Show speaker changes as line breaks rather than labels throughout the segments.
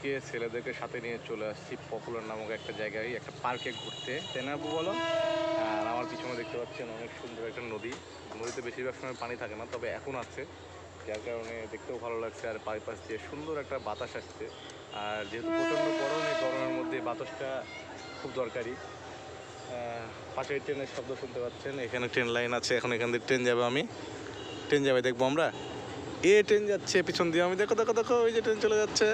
আজকে ছেলেদেরকে সাথে নিয়ে চলে আসছি পপুলার নামক একটা জায়গায়, একটা পার্কে ঘুরতে, তাই না আপু বলো? আর আমার পিছনে দেখতে পাচ্ছেন অনেক সুন্দর একটা নদী। নদীতে বেশিরভাগ সময় পানি থাকে না, তবে এখন আছে, যার কারণে দেখতেও ভালো লাগছে। আর পাশ দিয়ে সুন্দর একটা বাতাস আসছে। আর যেহেতু প্রচণ্ড গরম, এই গরমের মধ্যে বাতাসটা খুব দরকারি। পাশে ট্রেনের শব্দ শুনতে পাচ্ছেন, এখানে ট্রেন লাইন আছে, এখন এখান দিয়ে ট্রেন যাবে। ট্রেন যাবে, দেখবো আমরা। ট্রেন যাচ্ছে পিছন দিয়ে, আমি দেখো দেখো দেখো, ওই যে ট্রেন চলে যাচ্ছে,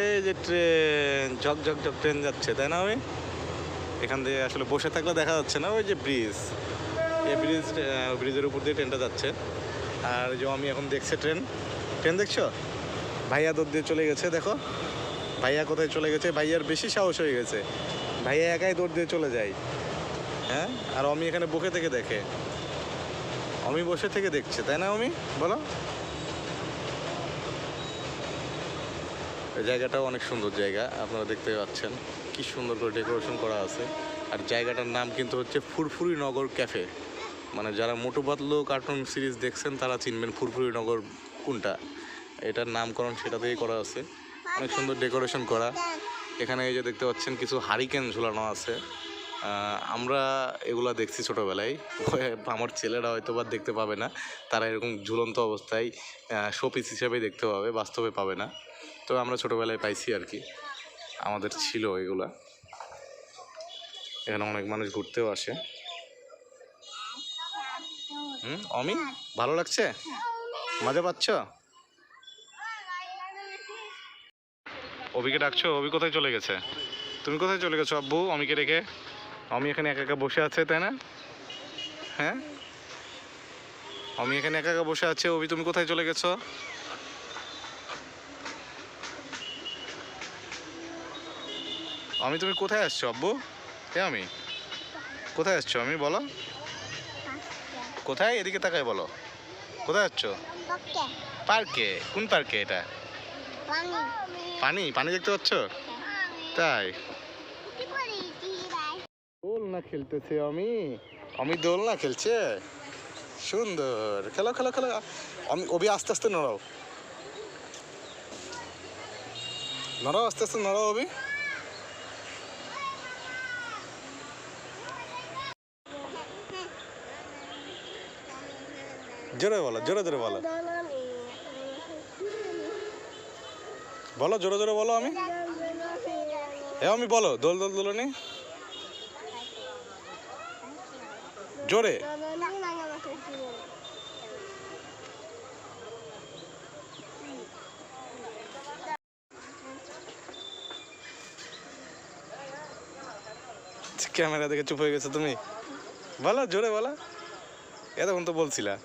এই যে ট্রেন ঝকঝক ট্রেন যাচ্ছে, তাই না? আমি এখান দিয়ে আসলে বসে থাকলে দেখা যাচ্ছে না, ওই যে ব্রিজ, এই ব্রিজের উপর দিয়ে ট্রেনটা যাচ্ছে। আর যে আমি এখন দেখছি ট্রেন দেখছো? ভাইয়া দৌড় দিয়ে চলে গেছে, দেখো ভাইয়া কোথায় চলে গেছে। ভাইয়ার বেশি সাহস হয়ে গেছে, ভাইয়া একাই দৌড় দিয়ে চলে যায়। হ্যাঁ, আর আমি এখানে বসে থেকে দেখে, আমি বসে থেকে দেখছে, তাই না? আমি বলো, এই জায়গাটাও অনেক সুন্দর জায়গা, আপনারা দেখতে পাচ্ছেন কি সুন্দর করে ডেকোরেশন করা আছে। আর জায়গাটার নাম কিন্তু হচ্ছে ফুরফুরি নগর ক্যাফে। মানে যারা মোটু পাতলু কার্টুন সিরিজ দেখছেন তারা চিনবেন ফুরফুরি নগর কোনটা। এটার নামকরণ সেটা দিয়েই করা আছে, অনেক সুন্দর ডেকোরেশন করা। এখানে এই যে দেখতে পাচ্ছেন কিছু হারিকেন ঝুলানো আছে। আমরা এগুলা দেখছি ছোটোবেলায়, আমার ছেলেরা হয়তো বা দেখতে পাবে না, তারা এরকম ঝুলন্ত অবস্থায় শোপিস হিসেবে দেখতে পাবে, বাস্তবে পাবে না। তো আমরা ছোটোবেলায় পাইছি আর কি, আমাদের ছিল এগুলা। এখানে অনেক মানুষ ঘুরতেও আসে। অমি, ভালো লাগছে? মজা পাচ্ছ? অভিকে ডাকছো? অভি কোথায় চলে গেছে? তুমি কোথায় চলে গেছো আব্বু অমিকে রেখে? অমি এখানে একা একা বসে আছে, তাই না? হ্যাঁ, অমি এখানে একা একা বসে আছে। অভি তুমি কোথায় চলে গেছো? আমি, তুমি কোথায় আসছো আব্বু? হ্যাঁ, আমি কোথায় আসছো? আমি বলো কোথায়, এদিকে তাকায় বলো, কোথায় আসছো? পার্কে। কোন পার্কে এটা? পানি পানি দেখতে পাচ্ছ? তাই দোলনা খেলতেছে আমি দোলনা খেলছে, সুন্দর। খেলো খেলো খেলো। আমি অভি আস্তে আস্তে নড়াও, নড়াও আস্তে আস্তে নড়াও অভি। জোরে বলো, জোরে জোরে বলো, বলো জোরে জোরে বলো। আমি বলো, দোল দোল দোলনি জোরে। ক্যামেরা দেখে চুপ হয়ে গেছো তুমি, বলো জোরে বলো, এতক্ষণ তো বলছিলা।